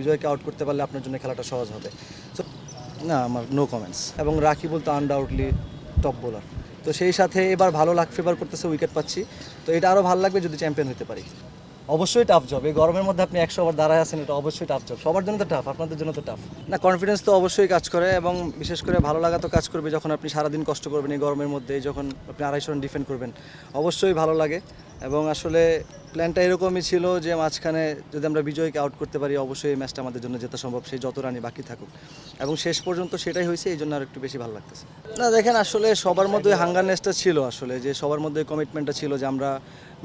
বিজয়কে আউট করতে পারলে আপনার জন্য খেলাটা সহজ হবে। সো না, আমার নো কমেন্টস। এবং রাকিবুল তো আনডাউটলি টপ বোলার, তো সেই সাথে এবার ভালো লাক ফেভার করতেছে, উইকেট পাচ্ছি, তো এটা আরও ভালো লাগবে যদি চ্যাম্পিয়ন হতে পারি। অবশ্যই টাফ জব, এই গরমের মধ্যে আপনি 100 ওভার দাঁড়ায় আছেন, এটা অবশ্যই টাফ জব, সবার জন্য তো টাফ, আপনাদের জন্য তো টাফ না। কনফিডেন্স তো অবশ্যই কাজ করে, এবং বিশেষ করে ভালো লাগা তো কাজ করবে যখন আপনি সারাদিন কষ্ট করবেন এই গরমের মধ্যে, যখন আপনি 250 রান ডিফেন্ড করবেন, অবশ্যই ভালো লাগে। এবং আসলে প্ল্যানটা এরকমই ছিল যে মাঝখানে যদি আমরা বিজয়কে আউট করতে পারি, অবশ্যই এই ম্যাচটা আমাদের জন্য জেতা সম্ভব, সেই যত রানই বাকি থাকুক, এবং শেষ পর্যন্ত সেটাই হয়েছে, এই জন্য আর একটু বেশি ভালো লাগতেছে। না দেখেন, আসলে সবার মধ্যে হাঙ্গারনেসটা ছিল, আসলে যে সবার মধ্যে কমিটমেন্টটা ছিল যে আমরা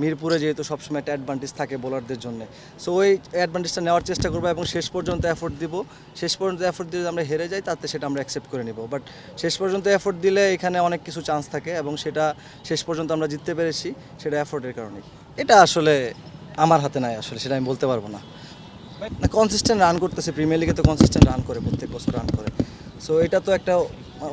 মিরপুরে যেহেতু সবসময় একটা অ্যাডভান্টেজ থাকে বোলারদের জন্য, সো ওই অ্যাডভান্টেজটা নেওয়ার চেষ্টা করবো এবং শেষ পর্যন্ত এফোর্ট দিব। শেষ পর্যন্ত এফোর্ট দিয়ে যদি আমরা হেরে যাই, তাতে সেটা আমরা অ্যাকসেপ্ট করে নিব, বাট শেষ পর্যন্ত এফোর্ট দিলে এখানে অনেক কিছু চান্স থাকে, এবং সেটা শেষ পর্যন্ত আমরা জিততে পেরেছি সেটা এফোর্টের কারণেই। এটা আসলে আমার হাতে নাই, আসলে সেটা আমি বলতে পারবো না। কনসিস্টেন্ট রান করতেছে, প্রিমিয়ার লিগে তো কনসিস্টেন্ট রান করে, প্রত্যেক বছর রান করে, সো এটা তো একটা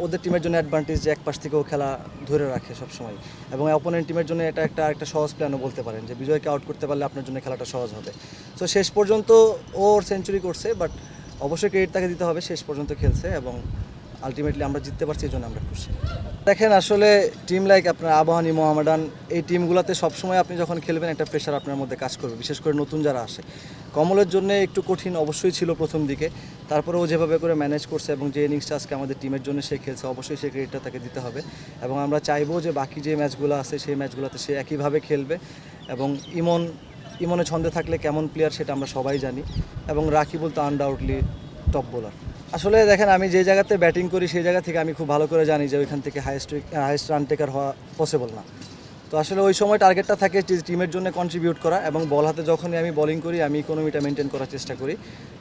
ওদের টিমের জন্য অ্যাডভান্টেজ যে এক পাশ থেকেও খেলা ধরে রাখে সবসময়, এবং অপোনেন্ট টিমের জন্য এটা একটা সহজ প্ল্যানও বলতে পারেন যে বিজয়কে আউট করতে পারলে আপনার জন্য খেলাটা সহজ হবে। সো শেষ পর্যন্ত ওর সেঞ্চুরি করছে, বাট অবশ্যই ক্রেডিট তাকে দিতে হবে, শেষ পর্যন্ত খেলছে এবং আলটিমেটলি আমরা জিততে পারছি, এই জন্য আমরা খুশি। দেখেন, আসলে টিম লাইক আপনার আবাহনী, মোহামেডান, এই টিমগুলোতে সবসময় আপনি যখন খেলবেন একটা প্রেশার আপনার মধ্যে কাজ করবে, বিশেষ করে নতুন যারা আসে। কমলের জন্য একটু কঠিন অবশ্যই ছিল প্রথম দিকে, তারপরে ও যেভাবে করে ম্যানেজ করছে এবং যে ইনিংসটা আজকে আমাদের টিমের জন্য সে খেলছে, অবশ্যই সেই ক্রেডিটটা তাকে দিতে হবে। এবং আমরা চাইবো যে বাকি যে ম্যাচগুলো আছে সেই ম্যাচগুলোতে সে একইভাবে খেলবে, এবং ইমনে ছন্দে থাকলে কেমন প্লেয়ার সেটা আমরা সবাই জানি। এবং রাকিবুল তো আনডাউটলি টপ বোলার। আসলে দেখেন, আমি যে জায়গাতে ব্যাটিং করি সেই জায়গা থেকে আমি খুব ভালো করে জানি যে ওইখান থেকে হাইয়েস্ট রান টেকার হওয়া পসিবল না। তো আসলে ওই সময় টার্গেটটা থাকে টিমের জন্য কন্ট্রিবিউট করা, এবং বল হাতে যখনই আমি বোলিং করি আমি ইকোনমিটা মেনটেন করার চেষ্টা করি,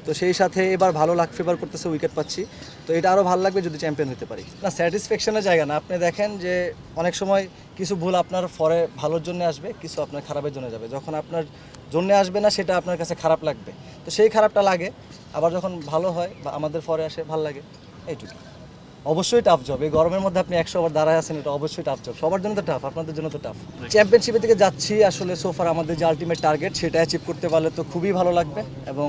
তো সেই সাথে এবার ভালো লাক ফেভার করতেছে, উইকেট পাচ্ছি, তো এটা আরও ভালো লাগবে যদি চ্যাম্পিয়ন হতে পারি। না, স্যাটিসফ্যাকশনের জায়গা না। আপনি দেখেন যে অনেক সময় কিছু ভুল আপনার ফরে ভালোর জন্য আসবে, কিছু আপনার খারাপের জন্য যাবে। যখন আপনার জন্য আসবে না, সেটা আপনার কাছে খারাপ লাগবে, তো সেই খারাপটা লাগে। আবার যখন ভালো হয় বা আমাদের ফরে আসে, ভালো লাগে, এইটুকু। অবশ্যই টাফ জব, এই গরমের মধ্যে আপনি 100 ওভার দাঁড়ায় আছেন, এটা অবশ্যই টাফ জব, সবার জন্য তো টাফ, আপনাদের জন্য তো টাফ। চ্যাম্পিয়নশিপের দিকে যাচ্ছি, আসলে সোফার আমাদের যে আলটিমেট টার্গেট সেটা অ্যাচিভ করতে পারলে তো খুবই ভালো লাগবে। এবং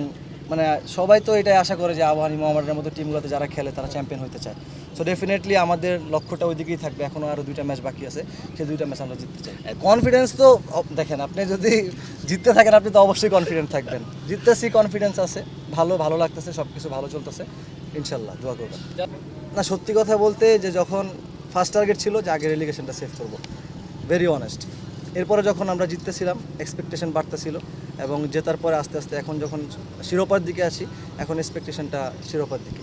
মানে সবাই তো এটাই আশা করে যে আবাহনী, মোহামেডানের মতো টিমগুলোতে যারা খেলে তারা চ্যাম্পিয়ন হতে চায়, সো ডেফিনেটলি আমাদের লক্ষ্যটা ওই দিকেই থাকবে। এখনও আরও 2টা ম্যাচ বাকি আছে, সেই 2টা ম্যাচ আমরা জিততে চাই। কনফিডেন্স তো দেখেন, আপনি যদি জিততে থাকেন আপনি তো অবশ্যই কনফিডেন্ট থাকবেন। জিততেছি, কনফিডেন্স আছে, ভালো লাগতেছে, সব কিছু ভালো চলতেছে, ইনশাল্লাহ দোয়া করবেন। না, সত্যি কথা বলতে যে যখন ফার্স্ট টার্গেট ছিল যে আগে রেলিগেশনটা সেভ করব, ভেরি অনেস্ট। এরপরে যখন আমরা জিততেছিলাম এক্সপেকটেশন বাড়তেছিল, এবং জেতার পরে আস্তে আস্তে এখন যখন শিরোপার দিকে আছি, এখন এক্সপেকটেশনটা শিরোপার দিকে।